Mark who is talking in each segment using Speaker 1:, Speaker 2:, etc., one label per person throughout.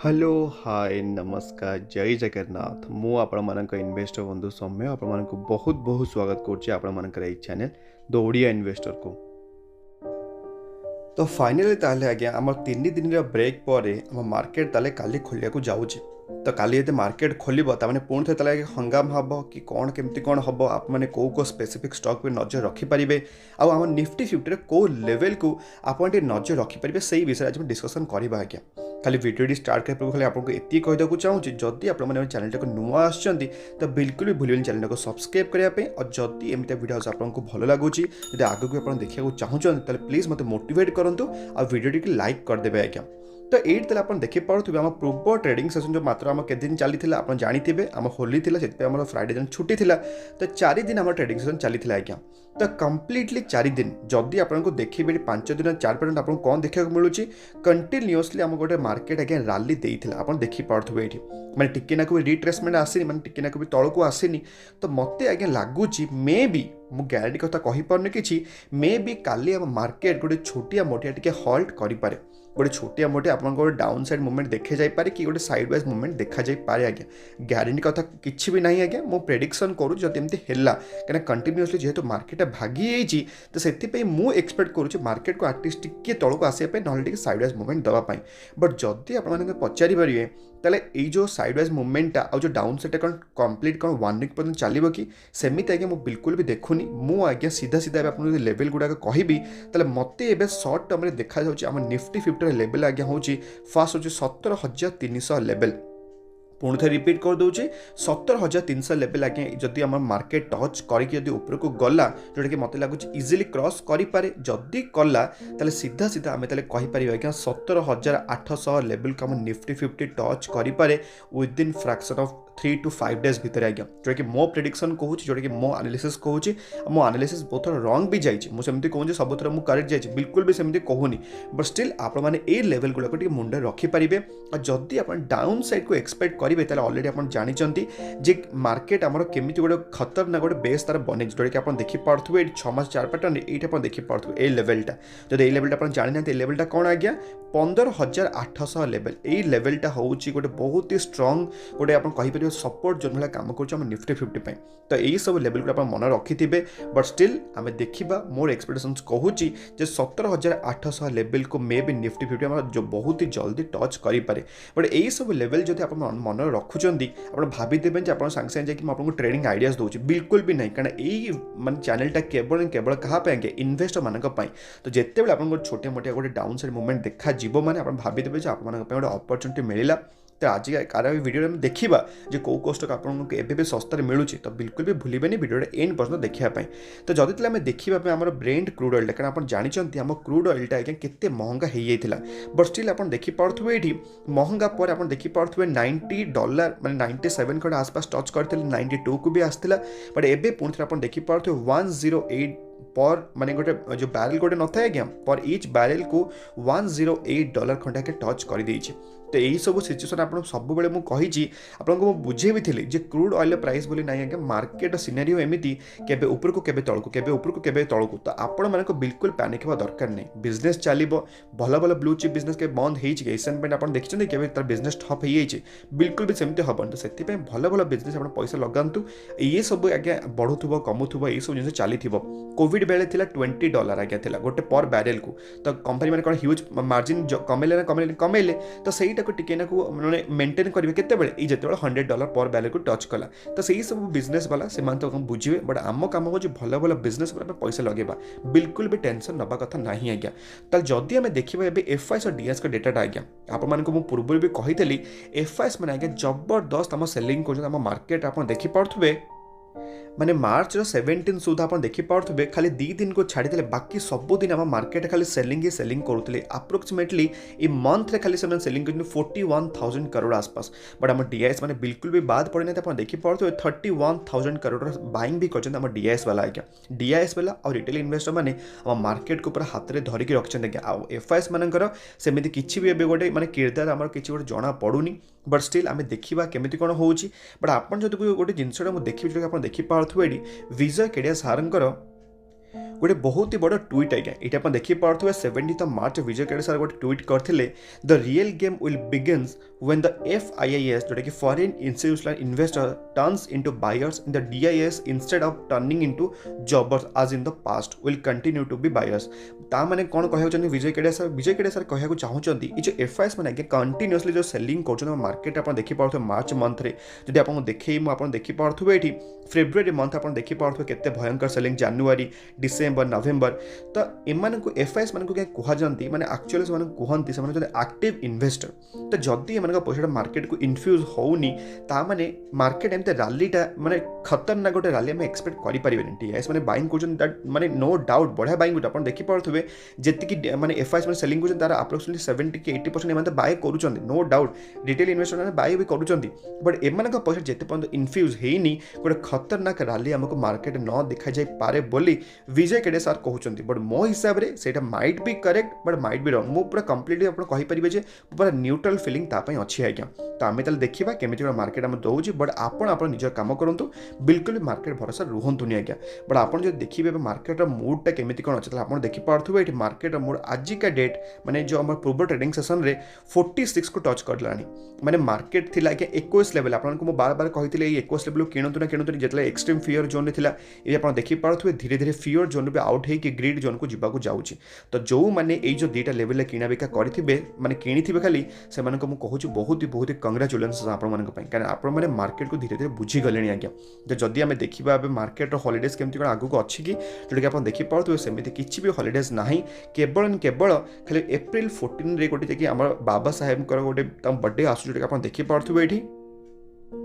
Speaker 1: Hello hi नमस्कार जय जगन्नाथ मु आपण मानक इन्वेस्टर बंधु सौम्य आपण मानक बहुत बहुत स्वागत करुच्ची आपण मानकर एई चैनल द ओडिया इन्वेस्टर को। तो फाइनली ताले आज्ञा आम 3 दिन ब्रेक पर आम मार्केट ताले काली खोलिया को जाउची। तो काली यदि मार्केट खोलिबो ता माने पुणी थे ताले हंगाम हबो कि कौन केमती कौन हबो आप माने को स्पेसिफिक स्टॉक पे नजर रखि परिबे आ आम निफ्टी 50 रे को लेवल को आपण टे नजर रखि परिबे सेही विषय आज हम डिस्कशन करबा आज्ञा। खाली वीडियो स्टार्ट करने पूर्व खाली आपको एति कहीदेक चाहूँगी जदि आपने चैनल को नुआ आसछंती तो बिल्कुल भी भूलिए चैनल को सब्सक्राइब करने और जदि एमती वीडियो आपको भल लगुच यदि आगे आप देखा चाहूँगी प्लीज मत मोटिवेट करूँ और वीडियो टी लाइक करदे आज्ञा। तो ये आप देखिपे आम पूर्व ट्रेडिंग सेसन जो मात्र आम के दिन चली आप जानते आम होली थी से फ्राइडे दिन छुट्टी थी तो 4 दिन आम ट्रेडिंग सेसन चली आज्ञा। तो कम्प्लीटली 4 दिन जदि आपको देखिए 5 दिन 4% आपको कौन देखा मिलूँ कंटिन्यूअसली आम गोटे मार्केट आज्ञा राली देता आप देखिपे ये मैंने टिके भी रिट्रेसमेंट आसनी मैंने टिके भी तौक आसनी। तो मत आज्ञा लगुच मे भी मु ग्यारंटी कथा कहीपरनी कि मे भी काली आम मार्केट गोटे छोटिया मोटिया टिके हल्ट करे गोटे छोटिया मोटे आप डाउन साइड मूवमेंट देखे जापे कि गोटे साइड वाइज मूवमेंट देखा जापे आज्ञा। ग्यारंटी कथा किसी भी ना आज्ञा मु प्रेडिक्शन करूँ जब एमती है कहीं कंटिन्यूअसली जेहेतु मार्केट भागी जाइए तो से मुझे एक्सपेक्ट करुँच मार्केट को आटलिस्ट टिके तौक आसपा ना साइड वाइज मूवमेंट देवाई। बट जदि आप पचारि पारे ताले ये जो साइड वाइज मूवमेंटा और जो डाउन साइड कौन कंप्लीट कौन 1 वीक पर्यटन चलो कि सेमती आज्ञा मुझे बिल्कुल भी देखुनी मु आज्ञा सीधा सीधा आप लेवल गुड़ाक कहि ताले मत ए सर्ट टर्म देखा जाम निफ्टी 50 लेवल आज्ञा हूँ फास्ट हूँ 17,300 लेवल पुणी थे रिपीट कर दूसरी 17,300 लेवल आगे जदि आम मार्केट टच करके ऊपर को गला जोटा कि मत लगुच इजिली क्रॉस करें जदि कला ताले सीधा सीधा आम कहीपर आज्ञा 17,800 लेवल को आम निफ्टी 50 टच करे within fraction of 3 to 5 days भितर आज्ञा जोटा कि मो प्रेडिक्शन कहूँ जोटा कि मो एनालिसिस कहूँ मो एनालिसिस बहुत थोड़ा रंग भी जाइए मुझे कहूँ सब थोड़ा मुझे करेक्ट जाइए बिल्कुल भी सेमती कहूनी। बट स्टिल आपने लेवल गुड़ाक मुंडे रखिपारे और जदि आप डाउन साइड को एक्सपेक्ट करेंगे तो अलरेडी आप जानते जे मार्केट आमर केमी गोटे खतरनाक गोटे बेस तार बने जोटा कि आप देखिपे 6 मास 4 पैटर्न ये आप देखिपे लेवलटा जब ये लेवलटा आप जानी ना लेवलटा कौन आज्ञा 15,800 लेवल ये लेवलटा हूँ गोटे बहुत ही स्ट्रंग गोटे आप कहीपर सपोर्ट जो भाई कम कर निफ्टी 50 तो यही सब लेवल को मन रखि थे। बट स्टिल आम देखा मोर एक्सपेक्टेशन कहूँ 17,800 लेवल को मे भी निफ्टी 50 जो बहुत ही जल्दी टच करें। बट यही सब लेवल जो आप मन रखुंट आप भाईदेवे आप सागे सागे आपको ट्रेडिंग आइडियाज दूसरी बिल्कुल भी नहीं कारण यही मानते चैनलटा केवल केवल क्या इन्वेस्टर मानक तो जिते आप छोटे मोटे गोटे डाउन साइड मूवमेंट देखा जीव मैंने आप भाईदेवे आप गोटे अपरच्युनिटी मिलला। तो आज कार वीडियो में देखा जो कौ स्टॉक आपको एवं सस्तार मिलूँ तो बिल्कुल भी भूलें वीडियो एंड पर्यटन देखापी। तो जदि आम देखा आम ब्रेंट क्रूड ऑयल कारण आप जानते आम क्रूड ऑयलटा आज्ञा केते महंगा हो जाता बट स्टिल आप देखिपे ये महंगा पर आप देखिपे $90 माने 97 खंड आसपास टच करते 92 को भी आसाला। बट एवं पुणी थे आप देखिपे 108 पर माने गोटे जो बैरेल गोटे न था आज्ञा पर ईच बैरेल को $108 खंडे टच कर देइछि। तो यही सब सिचुएसन आप सब मुझे आपको बुझे भी थी क्रूड ऑयल प्राइस बोली ना आज्ञा मार्केट सिनेरियो एमती केबे ऊपर को केबे तलको केबे ऊपर को केबे तलको तो आपण मानको बिल्कुल पैनिक होगा दरकार नहीं बिजनेस चलो भल भल ब्लू चिप बिजनेस के बंद हो एशियन पेंट आप देखते केबे तार बिजनेस ठप हो जाए बिल्कुल भी सेमती हेन तो से भल भल बिजनेस आप पैसा लगातु ये सब आज्ञा बढ़ुव कमुव ये सब जिन चली कोविड बेले थिला $20 आज्ञा थिला गोटे पर बैरेल को तो कंपनी मैंने कौन ह्यूज मार्जिन कमेले ना कमेले कमेले तो सहीटा को टिके मैंने मेंटेन करेंगे केते जिते $100 पर बैरेल को टच कला तो सही सब बिजनेस वाला से बुझे। बट आम कम हो भल भल बिजनेस पैसा लगेगा बिल्कुल भी टेंशन नवा कथा नहीं आज्ञा। तो जदि आम देखा एफआईएस और डीएस का डेटा आज्ञा आपको पूर्व भी कही एफआईएस मैंने आज्ञा जबरदस्त आम सेलिंग कर मार्केट आप देखिपे माने मार्च 17 सुधा आप देखिपे खाली 2 दिन को छाड़ी बाकी सबुदिन आम मार्केट खाली सेलिंग ही सेलिंग करुले अप्रोक्सीमेटली ये मंथ रे खाली से सेलिंग कर 41,000 करोड़ आसपास। बट आम डीआईएस मैंने बिल्कुल भी बाद पड़े आप देखिपे 31,000 करोड़ बाइंग भी कर डीआईएस वाला आज्ञा डीआईएस वाला और रिटेल इन्वेस्टर मैंने आम मार्केट को पूरा हाथ में धरिकी रखिंट आज्ञा एफआईएस मानकर सेमती किसी भी गोटे माने किरदार आम किसी गोटे जना पड़ूनी। बट स्टिल आम देखा केमी कौन हो बट आप गोटे जिनसा देखिए आप देखिपे विजय केडिया सारंकर गोटे बहुत ही बड़ ट्वीट आज्ञा ये आप देखिपे 17 मार्च विजय केड़े सर गोटे ट्वीट करते the real game will begins when the FIIS जोटा कि foreign institutional investor turns into buyers in the DIS instead of turning into jobbers as in the past will continue to be buyers ता माने कौन कहउछन विजय केड़े sir कहया चाहूचंती ये जो FIS माने continuously जो सेलिंग करछन मार्केट आप देखि पारथो मार्च मंथ रे जदि आपन देखै मु आपन देखि पारथो एठी फेब्रुआरी मंथ आपन देखि पारथो केते भयंकर सेलिंग जनवरी डिसेंबर नवेम्बर तो एमान को FIS मान को क्या कहा जानती माने एक्चुअली से मान कहंती से मान एक्टिव इन्वेस्टर तो जदि एमान का पैसा मार्केट को इन्फ्यूज होउनी ता माने मार्केट एमते रैलीटा माने खतरनाक गोटे रैली हम एक्सपेक्ट करि परिबेनी TIS माने बाइंग करछन दैट माने नो डाउट बढ़िया बाइंग गुट आपन देखि पारथुबे जेतिकी माने FIS माने सेलिंग करछन तार अप्रोक्सिमेटली 70 की 80% एमान बाय करूछन नो डाउट रिटेल इन्वेस्टर माने बाय भी करूछन बट एमान का पैसा जेते पर्यंत इन्फ्यूज हेनी गोटे खतरनाक रैली हमको मार्केट न देखा जाय पारे बोली विजय केड़े सर कहउछंती बट मो हिसाब रे सेटा might be correct but might be wrong मो पूरा कंप्लीटली आपण कहि परिबे जे पूरा न्यूट्रल फीलिंग ता पई अछि आज्ञा तो आमे तले देखिबा केमिति मार्केट हम दउछि बट आपण निज काम करंतु बिल्कुल मार्केट भरोसा रुहंतु नि आज्ञा बट आपण जे देखिबे मार्केट रो मूड ता केमिति कोन अछि आपण देखि पारथुबे एठी मार्केट रो मूड आज का डेट माने जो हमर पूर्व ट्रेडिंग सेशन रे 46 को टच करलानी माने मार्केट थिला के 21 लेवल आपण को बार बार कहितले 21 लेवल किणंतु ना किणंतु जेतले एक्सट्रीम फियर जोन रे थिला ए आपण देखि पारथुबे धीरे धीरे फियर जोन रे आउट हे कि ग्रिड जोन को जिबा को जाउछि तो जो माने ए जो दीटा लेवल रे किना बिका करिथिबे माने किनिथिबे खाली से माने को मु कहूछि बहुत ही कांग्रेचुलेशंस आपण मानक पई कारण आपण माने मार्केट को धीरे धीरे बुझी गलेनी आज्ञा तो जदि आमे देखिबा अबे मार्केट रो हॉलिडेज केमति कोन आगु को अछि कि जोटा कि आपण देखि पारथुबे सेमिति किछि भी हॉलिडेज नाही केवल खाली अप्रैल 14 रे गोटे कि हमर बाबा साहेब कर गोटे तम बर्थडे आसु जोटा कि आपण देखि पारथुबे एठी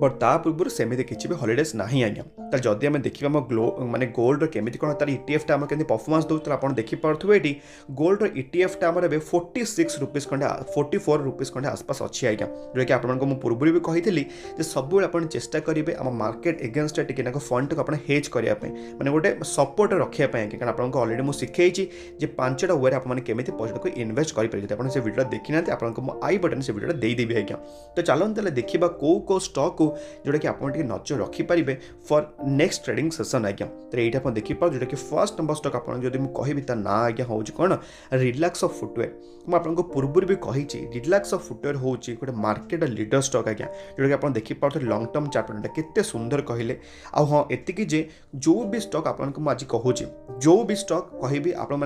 Speaker 1: बट ता पूर्व सेमिति किछि भी हॉलिडेज नाही आज्ञा त जदि आमे देखिबा हम माने गोल्ड रो केमिति कोन तार ETF टा हम केमति परफॉर्मेंस दउ त आपण देखि पारथुबे एठी गोल्ड रो ETF टा हमर बे 46 रुपीस खंडे 44 रुपीस खंडे आसपास अछि आज्ञा जो कि आपण को मु पूर्व भी कहितली जे सब बेले आपण चेष्टा करिवे हम मार्केट अगेंस्ट टिके ना फंड को आपण हेज करिया पय माने गोटे सपोर्ट रखिया पय कारण आपण को ऑलरेडी मु सिखैछि जे पांचटा वे आपण माने केमिति पैसा को इन्वेस्ट करि परिजे आपण से वीडियो देखिनाते आपण को मु आई बटन से वीडियो दे देबी आज्ञा तो चलन तले देखिबा को स्टॉक को जोटा कि आपण नजर रखिपारे फॉर नेक्स्ट ट्रेडिंग सेशन आज्ञा तो ये आप देखिपार जोटा कि फर्स्ट नंबर स्टॉक आप जब कहि ता ना आज्ञा हूँ कौन रिलैक्स ऑफ फुटवेयर मुझे आपको पूर्व भी कही रिलैक्स ऑफ फुटवेयर हूँ गोटे मार्केट लीडर स्टॉक आज्ञा जोटा कि आप देखिपार लॉन्ग टर्म चार्ट केते सुंदर कहले आ हाँ एतिकी जे जो भी स्टॉक आपको आज कहूँ जो भी स्टॉक कहबी आप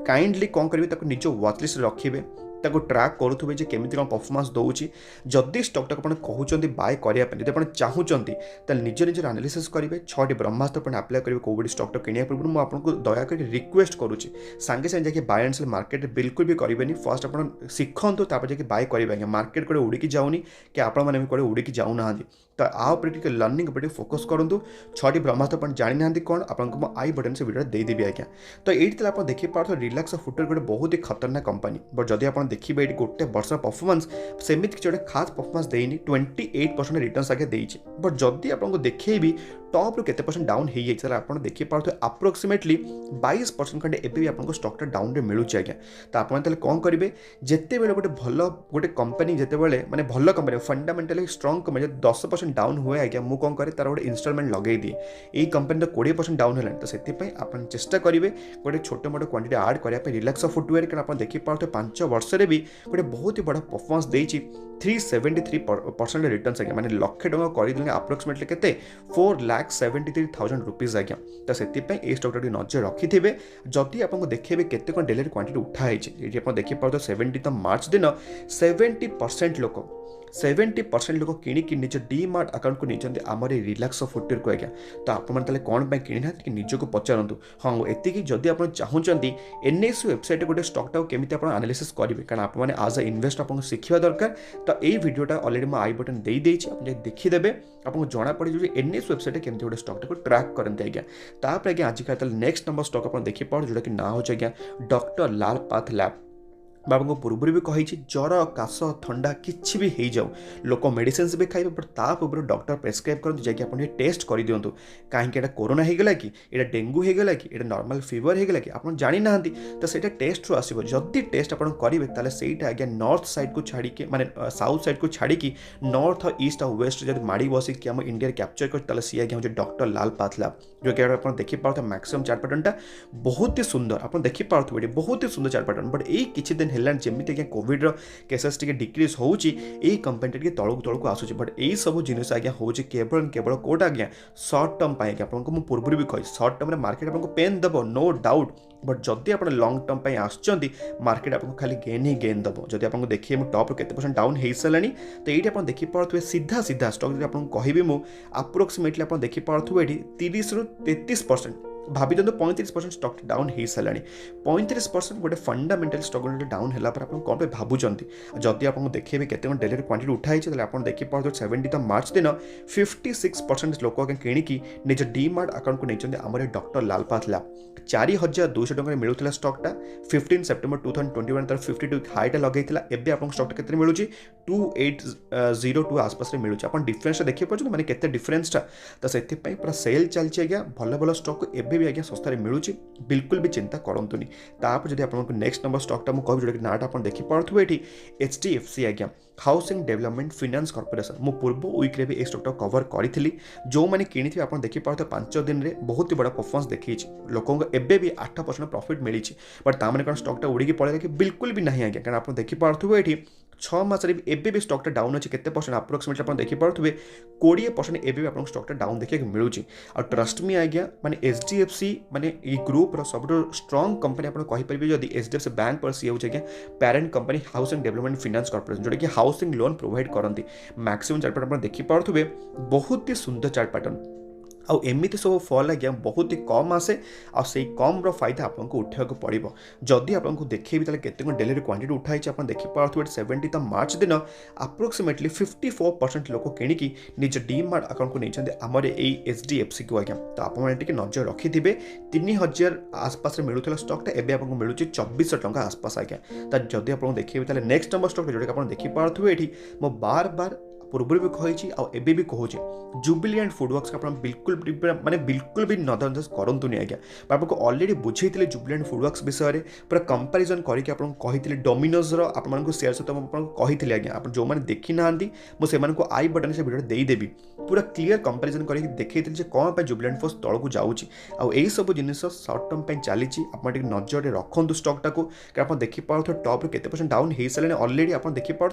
Speaker 1: काइंडली कौन करेंगे निज वॉचलिस्ट रखिए ताको ट्रैक करुवे जे केमिति कोन परफॉर्मेंस दउछि जदि स्टॉक टाक आपण कहउचंती बाय करिया पे जदि आपण चाहूचंती त निज निज एनालिसिस करिवे 6टी ब्रह्मास्त्र पण अप्लाई करिवे कोबडी स्टॉक टाक किनिया पूर्व मु आपनको दया करी रिक्वेस्ट करूछि संगे संगे जाके बाय एंड सेल मार्केट बिल्कुल भी करिवेनी फर्स्ट आपण सिखंतु तापर जाके बाय करिवे मार्केट कोडे उडी की जाउनी कि आपण माने कोडे उडी की जाउ नाहांती तो आ ऊपर लर्निंग ऊपर फोकस करूँ 6टी ब्रह्मास्त्र पण जानि नाहांती कोन आपनको आई बटन से वीडियो दे देबी आज्ञा तो एठी आप देखि पारथो रिलैक्स ऑफ फुटवेयर गोटे बहुत ही खतरनाक कंपनी बट जदि आप देखिए ये गोटे वर्ष परफॉर्मेंस सेमिति गोटे खास परफॉर्मेंस देनी 28% रिटर्न्स आगे देइछि बट जदि आपको देखिए टॉप रु केते परसेंट डाउन हो जाए आप देखिए पारथो अप्रोक्सीमेटली 22% खंडे एबे भी आपको स्टॉक डाउन रे मिलुछि आज्ञा तो आप कौन करेंगे जिते बेले गोटे भल गोटे कंपनी जिते बेले माने भल company fundamentally strong company 10% down हुए आज्ञा मु कौन करे तार गोटे इंस्टॉलमेंट लगे दिए यही कंपनी तो 20% डाउन है तो से आप चेष्टा करेंगे गोटे छोट मोट क्वांटिटी आड करने रिलैक्स ऑफ फुटवेयर कारण आप देखिए पारथो 5 वर्ष भी गोटे बहुत ही बड़ा परफॉर्मेंस देइछि 373% रिटर्न्स आज्ञा माने लक्षे टका कर अप्रोक्सीमेटली केते 4,73,000 रुपीज आज्ञा तो से ए स्टॉक नजर रखिथे जदि आपको देखिए केते कोन डेली क्वांटिटी उठाई ये आप देखिए पारथो 17 मार्च दिन 70% लोक 70% लोक किणिकी निज डीमार्ट अकाउंट को नहीं आमर रिलैक्स ऑफ फुटवेयर को आज्ञा तो आपने कौन कि कि निजक पचारतु हाँ एतिकी जदि आप चाहूँगी NSE वेबसाइट गोटे स्टॉकटा केमी आप एनालिसिस करेंगे कारण आपने आज अ इन्वेस्ट आपको शिखा दरकार तो यही वीडियोटा ऑलरेडी मैं आई बटन दे देछि आप देखिदेवे आपको जना पड़े जो NSE वेबसाइट केमी गोटे स्टॉकटा को ट्रैक करते आज्ञा तापर आज्ञा आज नेक्स्ट नंबर स्टॉक आप देखिए जोटा कि ना हो डॉक्टर लाल पाथ लैब बाबा पूर्व भी कही ज्वर काश थंडा किसी भी हो जाऊ लोक मेडिसिन भी खाइबे बट तापूर्व डॉक्टर प्रेस्क्राइब करते जैक आप टेस्ट कर दिंतु कहीं कोरोना होगा कि ये डेंगू होगा कि ये नॉर्मल फीवर होगा कि आप जानी ना तो सहीटा टेस्ट रू आसो जदि टेस्ट आप करेंगे सहीटा आज्ञा नॉर्थ साइड को छाड़ी माने साउथ साइड को छाड़ी नॉर्थ और ईस्ट और वेस्ट जब माड़ी बसिक आम इंडिया कैप्चर कर सी आज्ञा हूँ डॉक्टर लाल पाथलैब जो कि आप देखिपे मैक्सिमम चार पैटर्नटा बहुत ही सुंदर आप देखिपे बहुत ही सुंदर चार पैटर्न बट यही किसी दिन है जमी आज्ञा कोविड केसेस टी डिक्रिज होची कंपनी टी तौक तौक आसूँ बट यही सब जिनिस आज्ञा हूँ केवल केवल कौटा आज्ञा सर्ट टर्म आज्ञा आपको पूर्व भी कही सर्ट टर्म मार्केट आपको पेन दब नो डाउट बट जदि आप लंग टर्म आसुँच मार्केट आपको खाली गेन ही गेन दब जब आपको देखिए टॉप केते परसेंट डाउन हो सारे तो ये आप देखिपे सीधा सीधा स्टॉक जब आपको कहबी मुझे अप्रोक्सीमेटली आप देखिपे ये 30 ରୁ 33% भाभी दिखाँ 35% स्टॉक डाउन हो सारे 35% गोटे फंडामेंटल स्टॉक डाउन है आप कौन पे भावुंट जदि आपको देखिए केते डेली क्वांटिटी उठाई आप देखिए 17 मार्च दिन 56% लोक किणिकी निज डीमार्ट अकाउंट को नहीं आम डॉक्टर लाल पाथलैब 4200 टଙ୍କା मिलूला स्टॉकटा 15 सेप्टेम्बर 2021 तार 52 हाईटा लगेगा एवं आप स्टॉक के मिलूँ 2802 आसपास मिलूँ आप डिफरेन्स देखिए पार्टी मैंने केते डिफरेन्सटा तो से पूरा सेल चलती आज्ञा भल भल स्टॉक एवं भी आज्ञा सस्तार मिलूँ बिल्कुल भी चिंता करूँनी तापर जब आपको नेक्स्ट नंबर स्टॉकटा मुझे कह जो नाटा आप देखिपे ये HDFC आज्ञा हाउसिंग डेवलपमेंट फाइनेंस कॉर्पोरेशन मु पूर्व वीक्रे भी स्टॉकटा कवर करी जो मैंने किणी आप देखिपे 5 दिन में बहुत ही बड़ा परफॉर्मेंस देखी लोक एबे भी 8% प्रॉफिट मिली बट ताने कौन स्टॉकटा उड़ी पड़ेगा कि बिल्कुल भी नहीं आज्ञा कारण आप देखिपे ये 6 मासरे एबे भी स्टॉकटा डाउन अच्छे केते परसेंट अप्रोक्सीमेटली आप देखिपे 20% एबे भी आप स्टॉकटा डाउन देखा मिलूँ और ट्रस्ट मी आज्ञा माने HDFC माने ये ग्रुप सब स्ट्रॉन्ग कंपनी आप कहींपर जब HDFC बैंक पर सी आज्ञा parent company housing development finance corporation जोटा कि हाउसिंग लोन प्रोवाइड करती मैक्सिमम चार्ट पैटर्न आप देखिपे बहुत ही सुंदर चार्ट पैटर्न आउ एमती सब फल आज्ञा बहुत ही कम आसे आ से कम फायदा आपको उठा पड़ो जदि आपको देखिए केते डेली क्वांटिटी उठाई आप देखिपे 17 मार्च दिन अप्रोक्सीमेटली 54% लोक किणिकी निज डीमार्ट अकाउंट को नहीं आमर ये HDFC को आज्ञा तो आप नजर रखिथे 3000 आसपास मिलूला स्टॉकटा एवं आपको मिलूँ 2400 टଙ୍କା आसपास आज्ञा तो जदि आप देखिए नेक्स्ट नंबर स्टॉक जोटा आप देखिपे ये मो बार बार पूर्व भी कही आबे भी कहूँ जुबिलिएंट फूडवर्क्स आप बिल्कुल माने बिल्कुल भी नजरअंदाज करूँ आज्ञा आपको ऑलरेडी बुझे जुबिलिएंट फूडवर्क्स विषय में पूरा कंपेरिजन करके कही डोमिनोजर आप शेयर सहित कही आज्ञा आप जो मैंने देखी ना मुझे आई बटन से भिडियो देदेवी पूरा क्लीयर कंपेरिजन करके देखी कौन पर जुबिलिएंट फोर्स तौक जाऊँगी आउ सब जिनिस सर्ट टर्म चली आप नजर रखु स्टॉकटा को आप देखिपे टॉप केते परसेंट डाउन हो सारे ऑलरेडी आप देखिपे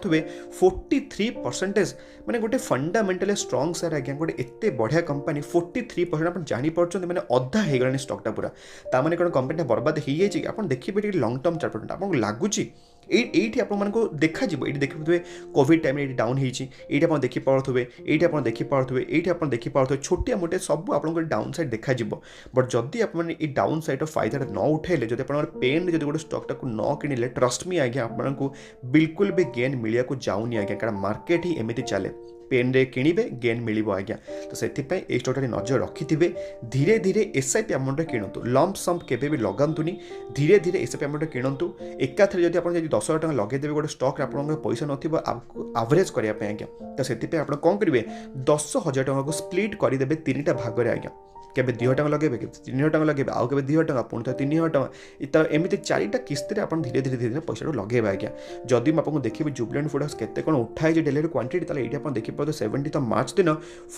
Speaker 1: 43% मैंने गोटे फंडामेंटल स्ट्रॉन्ग सेयर आज्ञा गोटे एत बढ़िया कंपनी 43% आप जापर मैंने अधा हो गला स्टॉकटा पूरा ताने कौन कंपनी बर्बाद हो जाए आप देखिए लंग टर्म चार्ट आपको लगुच ये आपको देखा ये देखिए कोविड टाइम ये डाउन होती आप देखिपे ये आप देखिपे ये आप देखिपे छोटिया मोटे सब आपको डाउन साइड देखा बट जदि आप डाउन साइड फायदा न उठेले जब आप पेन जो गोटे स्टॉकटा को न किणिले ट्रस्ट मी आज्ञा आपको बिल्कुल भी गेन मिलने जाऊनी आज्ञा कारण मार्केट ही एमती चले पेन रे किणवे गेन मिल आज्ञा तो से स्टॉकटा नजर रखिथे धीरे धीरे SIP अमाउंट किणतु लंप सम्प केबे भी लगातुनी धीरे धीरे SIP अमाउंट किणतु एकाथरे जब आप 10,000 टଙ୍କା लगेदेवे गोटे स्टॉक आप पैसा नथिबो एवरेज करने आज्ञा तो से आप कौन करेंगे 10,000 टଙ୍କା को स्प्लिट करदेवे 3टा भाग आज्ञा केबे 2,000 टଙ୍କା लगे केबे 3,000 टଙ୍କା लगे आउ केबे 2,000 टଙ୍କା पुणी 3,000 टଙ୍କା तो एमती 4टा किस्ती आप धीरे धीरे धीरे पैसा लगे आज्ञा जदि आपको देखिए जुबिलिएंट फूडवर्क्स केते कौन उठाई डेली क्वांटिटी ताले ये आप देखिपे 17 मार्च दिन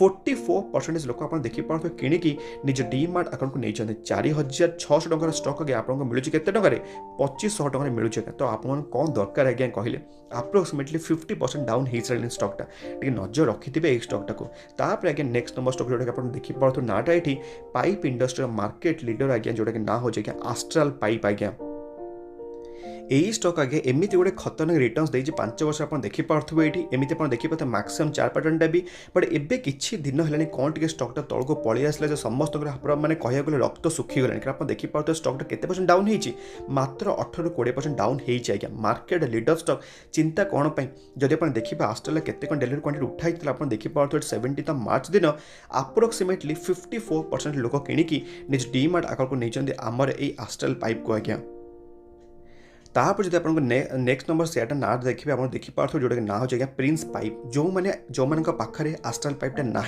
Speaker 1: 44% लोक आप देखिपे किणिकी निज डीमार्ट अकाउंट को नहीं 4,600 टଙ୍କାର स्टॉक आगे आपको मिलूँ केते टंकारे 2,500 टଙ୍କା मिलूँ तो आप कौन दरकार आज्ञा कहले अप्रोक्सीमेटली 50% डाउन हो सारे स्टॉकटा टे नजर रखिथे ये स्टॉकटा को तापर आज्ञा नेक्स्ट नंबर स्टॉक जोटा आप देखिपे नाटा ये पाइप इंडस्ट्री मार्केट लीडर आज्ञा जोटा कि ना हो आस्ट्राल पाइप आज्ञा यही स्टॉक आगे एमती गोटे खतरनाक रिटर्न्स देती 5 वर्ष आप देखिपे ये एमती आप देखिए मैक्सिमम चार पैटर्नटा भी बट एबे किछि दिन है कौन टे स्टॉकटा तौक पलि आसला समस्त मैंने कह गले रक्त सुखीगला आप देखिपे स्टॉकटा केते परसेंट डाउन होती मात्र 18-20% डाउन होती आज्ञा मार्केट लीडर स्टॉक चिंता कौन जब आप देखिए आस्ट्रेलिया केते कौन डेली क्वांटिटी उठाई आप देखिपे 17 मार्च दिन अप्रोक्सीमेटली 54% लोक किणिकी निज डीमार्ट अकाउंट को नहीं आमर ये आस्ट्राल पाइप को आज्ञा तापर जब आपको नेक्स्ट नंबर सेयारटा ना देखिए आप देखिपे जोटा ना हो प्रिंस पाइप जो मैंने पाखे आस्ट्राल पाइपटा ना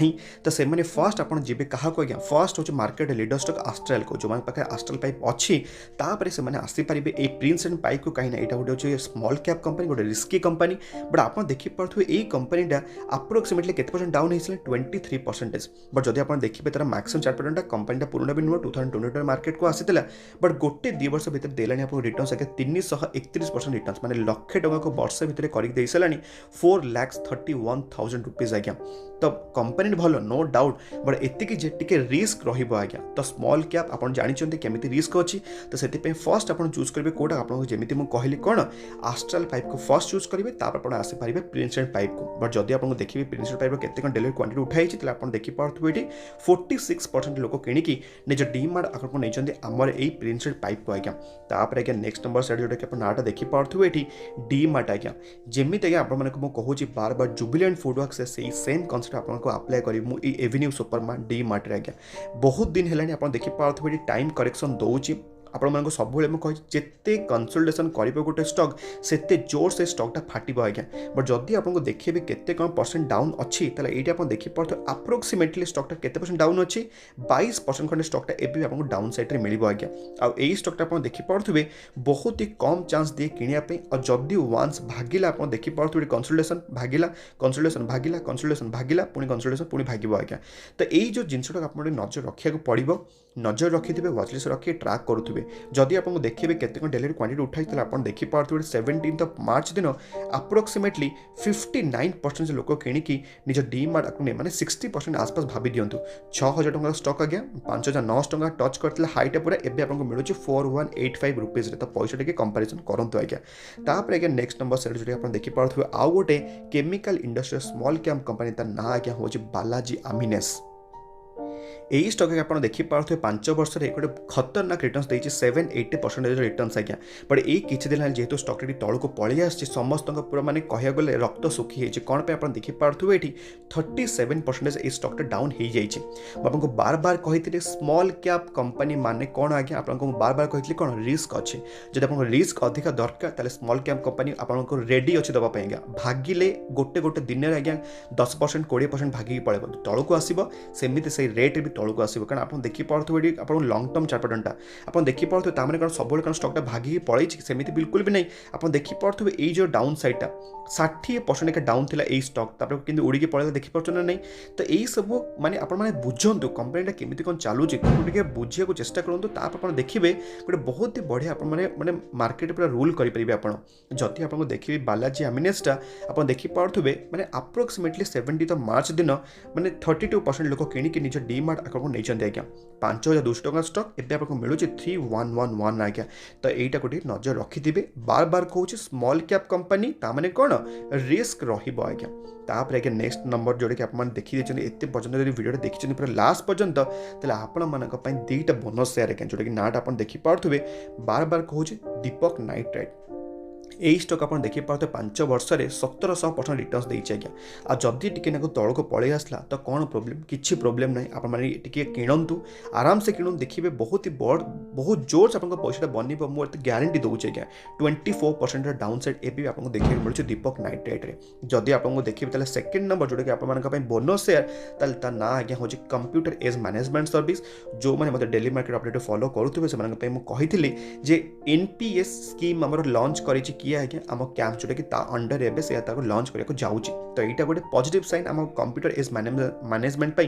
Speaker 1: तो से फर्स्ट आप जी क्या आज्ञा फर्स्ट हूँ मार्केट लीडर स्टॉक आस्ट्राल को जो पाखे आस्ट्राल पाइप अच्छी तापर से आसीपारे ये प्रिंस एंड पाइप को कहीं यहाँ गोटे स्मॉल कैप कंपनी गोटे रिस्की कंपनी बट आप देखिपे ये कंपनीटा अप्रोक्सीमेटली केते % डाउन होता 23%। बट जब आप देखिए तार मैक्सिमम 4% कंपनीटा पुराना भी नुह 2022 मार्केट को आसाला बट गोटे 2 वर्ष भितर देलानी आप रिटर्न आगे 331% रिटर्न माने लक्षे टका को वर्ष भितर कर सारा 4,31,000 रुपीज आज्ञा। तो कंपनी भल नो डाउट बट एतिकी टे रिस्क रहा आज्ञा। तो स्मॉल कैप आप जानते केमी रिस्क अच्छी तो से फर्स्ट आप चूज करेंगे कौटा आपको जमी मुझे कहली कौन आस्ट्राल पाइप को फर्स्ट चूज करेंगे तापर आप आसीपारे प्रिंस एंड पाइप को। बट जब आप देखिए प्रिंस एंड पाइप केते डेलीवरी क्वांटिटी उठाई आप देखिपे 46% लोक किणिकी निज डीमार्ट आपको नहीं आमर यही प्रिंस एंड पाइप को आज्ञा। तापर आज्ञा नेक्स्ट नंबर साइड जोटा कि नाटा देखिपे ये डीमार्ट आज्ञा जमी आज्ञा आपको कहूँ बार बार जुबिलेंट फूडवर्क्स से सेम कनसेप्ट आपको अप्लाई करी मुझे एवेन्यू सुपरमार्ट डीमार्ट आज्ञा बहुत दिन है आप देखिपे टाइम करेक्शन दूसरी आपको सब मुझे जिते कनसल्टेसन करेंगे गोटे स्टक से जोर से स्टकटा फाटो आज्ञा। बट जदि आपको देखिए केते कौन परसेंट डाउन अच्छी ये आप देखिपे अप्रोक्सीमेटली स्टकटा केते % डाउन अच्छी 22% खंडे स्टकटा एवं आपको डाउन साइड में मिल आज्ञा। आई स्टकटा आप देखिपे बहुत ही कम चांस दिए किणापी और जदि वन्स भागिला आप देखिपे कनसल्टेसन भागिला पुणी कनसल्टेसन पुणी भाग आज्ञा। तो यही जो जिनटा आप नजर रखा पड़ो नजर रखिथे वाचलिस्ट रखिए ट्राक करुवे जदि आपको देखिए केते डेलीवरी क्वांटिटी उठाई आप देखिपे 17 मार्च दिन अप्रोक्सीमेटली 59% लोक किणिकी निज डीमार्ट मैंने 60% आसपास भावी दिंतु 6,000 टका स्टक आज्ञा 5,900 टका टच करते हाईटा पूरा एवं आपको मिलूँ 4,185 रुपीज तो पैसा टे कंपेरिजन करूँ आज्ञा। तापर आज्ञा नेक्स्ट नंबर सेट जो आप देखिपे आउ गोटे chemical industry small cap company तार ना आज्ञा हूँ बालाजी अमिनेस। यही स्टक आप देखिपे 5 वर्ष गोटे खतरनाक रिटर्न देती 780% रिटर्न आज्ञा। बट ये किसी दिन जेहतु स्टक तौक पलि आसी समस्त पूरा माने कह गले रक्त सुखी है कौन पे आप देखिपे ये 37% ये स्टकटा डाउन हो जाए। आपको बार बार कही स्मॉल कैप कंपनी माने कौन आज्ञा आपको बार बार कही कौन रिस्क अच्छे जब आपको रिस्क अधिक दरकार ताले स्मॉल कैप कंपनी आपको रेडी अच्छे दवाई भागिले गोटे गोटे दिन में आज्ञा 10% 20% भागिकी पड़े तौक आसो सेमती से रेट भी तौक आसो कारण आप देखिपे आप लंग टर्म चार्टटा आप देखिपे कौन सब स्टकटा भागिकी पड़े सेमती बिल्कुल भी नहीं आप देखिपे ये जो डाउन साइडटा 60% का डाउन थी यही स्टक तापर कि उड़ी पड़े देखिपे ना नहीं। तो यही सब माने आप बुझंतु कंपनीटा केमी कौन चलुचे टे बुझे को चेष्टा करूँ आप देखिए गोटे बहुत ही बढ़िया आप माने मार्केट पूरा रूल करेंगे आप जदि आपको देखिए बालाजी अमिनेसटा आप देखिपे माने अप्रोक्सीमेटली 17 मार्च दिन माने 32% लोक किणिकी निज डीमार्ट अकाउंट नहीं आज्ञा 5,200 टका स्टक एवं आपको मिलूँ 3,111 आज्ञा। तो यहीटा गोटे नजर रखिथे बार बार कहूँ स्मॉल कैप कंपनी ताने कौन रिस्क रहा आज्ञा। तापर आज्ञा नेक्स्ट नंबर जोड़े कि आप देखी एत पर्यटन यदि वीडियो देखिए पूरा लास्ट पर्यंत तेल आपण दुईटा बोनस शेयर आज्ञा जोटा कि नाटा आप देखिपे बार बार कहूँ दीपक नाइट्राइट यही स्टक आप देखिपे 5 वर्ष 1700% रिटर्न देती आज्ञा। आ जदि टी तौक पलि आसला तो कौन प्रोब्लेम किसी प्रोब्लेम ना आप किणतु आराम से किणु देखिए बहुत ही बड़ बहुत जोर से आप पैसा बनब मुझे ग्यारंटी दूसरी आज्ञा 24% डाउन साइड एवं आपको देखिए मिलूँ दीपक नाइट्राइट जदि आपको देखिए सेकेंड नंबर जोटा कि आप बोनस शेयर तार ना आज्ञा हूँ कंप्यूटर एज मैनेजमेंट सर्विस जो मैंने मतलब डेली मार्केट अपडेट फॉलो करुवे से एनपीएस स्कीम आम लॉन्च कर किए आज्ञा आम कैंप जोटा कि अंडर एवं से लॉन्च करने जाऊँगी। तो यहाँ गोटे पॉजिटिव साइन आम कंप्यूटर एज मैनेजमेंट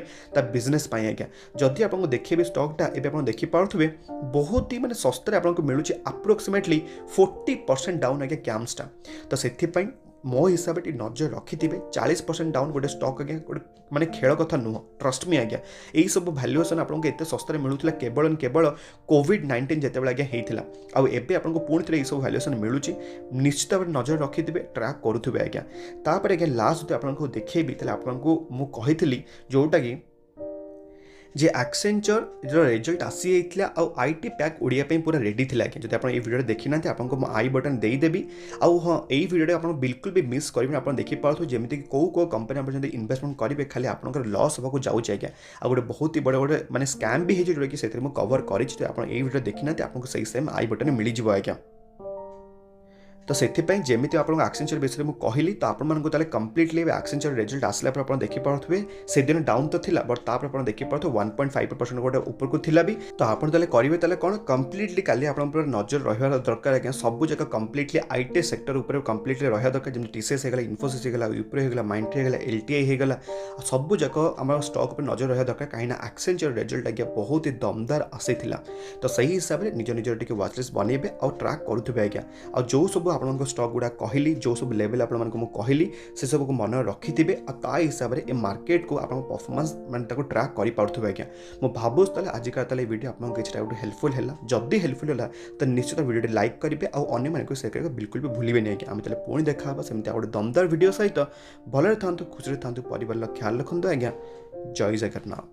Speaker 1: बिजनेस आज्ञा। जदि आपको देखिए स्टकटा एवं आप देखिपे बहुत ही माने सस्ते आपको मिलूँ अप्रोक्सीमेटली 40% डाउन आज्ञा कैंप्सटा। तो से मो हिसाब से नजर रखिथे 40% डाउन गोटे स्टक आज्ञा गोटे माने खेल कथा नुह ट्रस्ट मी आज्ञा। यही सब भैल्युएसन आपको एत सस्ते मिलूला केवल केवल कोविड-19 जिते आज्ञा होता आउ एबे आपको पुणी थे सब भैल्युएसन मिलूँ निश्चित भाव नजर रखिथे ट्रैक करुवे आज्ञा। तापर आज्ञा लास्ट जो आपको देखेबी आपको मुझे जोटा कि जे एक्सेंचर जो रिजल्ट आसी जाता आईटी पैक उड़िया पूरा रेडी थी आज्ञा। जब आप वीडियो देखी ना आपको आई बटन देदेवी आउ हाँ यही वीडियो आप बिल्कुल भी मिस करेंगे आप देखिपे जमीक कौ कंपनी आप इन्वेस्टमेंट करेंगे खाली आप लॉस होगा जाऊँच आज्ञा। आ गोटे बहुत ही बड़े गोटे माने स्कैम भी है जोटा कि कवर कर वीडियो देखी ना आपको सही सेम आई बटन मिल जाए आज्ञा। तो ସେଥିପାଇଁ ଯେମିତି ଆପଣଙ୍କୁ ଆକ୍ସେଞ୍ଚର ବିଷୟରେ ମୁଁ କହିଲି ତ ଆପଣମାନଙ୍କୁ ତାହେଲେ କମ୍ପ୍ଲିଟଲି ଏବେ ଆକ୍ସେଞ୍ଚର ରେଜଲ୍ଟ ଆସିଲା ପରେ ଆପଣ ଦେଖିପାରୁଥିବେ ସେଦିନ ଡାଉନ୍ ତ ଥିଲା ବଟ୍ ତାପରେ ଆପଣ ଦେଖିପାରୁଥିବେ 1.5% ଗୋଟେ ଉପରକୁ ଥିଲା ବି। ତ ଆପଣ ତାହେଲେ କରିବେ ତାହେଲେ କ'ଣ କମ୍ପ୍ଲିଟଲି କାଲି ଆପଣଙ୍କର ନଜର ରହିବା ଦରକାର ଆଜ୍ଞା ସବୁ ଯାକ କମ୍ପ୍ଲିଟଲି ଆଇଟି ସେକ୍ଟର ଉପରେ କମ୍ପ୍ଲିଟଲି ରହିବା ଦରକାର ଯେମିତି ଟିସିଏସ୍ ହେଇଗଲା ଇନଫୋସିସ୍ ହେଇଗଲା ୟୁପ୍ରୋ ହେଇଗଲା ମାଇଣ୍ଡଟ୍ରି ହେଇଗଲା ଏଲ୍ଟିଆଇ ହେଇଗଲା ସବୁ ଯାକ ଆମର ଷ୍ଟକ୍ ଉପରେ ନଜର ରହିବା ଦରକାର କାହିଁକିନା ଆକ୍ସେଞ୍ଚର ରେଜଲ୍ଟ ଆଜ୍ଞା ବହୁତ ହି ଦମଦାର ଆସିଥିଲା। ତ ସେହି ହିସାବରେ ନିଜର ଟିକେ ୱାଚ୍ ଲିଷ୍ଟ ବନେଇବେ ଆଉ ଟ୍ରାକ୍ କରୁଥିବେ ଆଜ୍ଞା। ଆଉ ଯେଉଁ ସବୁ ଆପଣଙ୍କ ଷ୍ଟକ୍ ଗୁଡ଼ା କହିଲି ଯେଉଁ ସବୁ ଲେଭେଲ୍ ଆପଣମାନଙ୍କୁ ମୁଁ କହିଲି ସେସବୁକୁ ମନେ ରଖିଥିବେ ଆଉ ତା ହିସାବରେ ଏ ମାର୍କେଟକୁ ଆପଣଙ୍କ ପରଫର୍ମାନ୍ସ ମାନେ ତାକୁ ଟ୍ରାକ୍ କରିପାରୁଥିବେ ଆଜ୍ଞା। ମୁଁ ଭାବୁଛି ତାହେଲେ ଆଜିକା ତାହେଲେ ଭିଡ଼ିଓ ଆପଣଙ୍କୁ କିଛିଟା ଗୋଟେ ହେଲ୍ପଫୁଲ୍ ହେଲା। ଯଦି ହେଲ୍ପଫୁଲ୍ ହେଲା ତ ନିଶ୍ଚିତ ଭିଡ଼ିଓଟି ଲାଇକ୍ କରିବେ ଆଉ ଅନ୍ୟମାନଙ୍କୁ ସେୟାର କରିବାକୁ ବିଲକୁଲ ବି ଭୁଲିବେନି ଆଜ୍ଞା। ଆମେ ତାହେଲେ ପୁଣି ଦେଖା ହେବା ସେମିତି ଆଉ ଗୋଟେ ଦମଦାର ଭିଡ଼ିଓ ସହିତ। ଭଲରେ ଥାନ୍ତୁ ଖୁସିରେ ଥାନ୍ତୁ ପରିବାରର ଖ୍ୟାଲ ରଖନ୍ତୁ ଆଜ୍ଞା। ଜୟ ଜଗନ୍ନାଥ।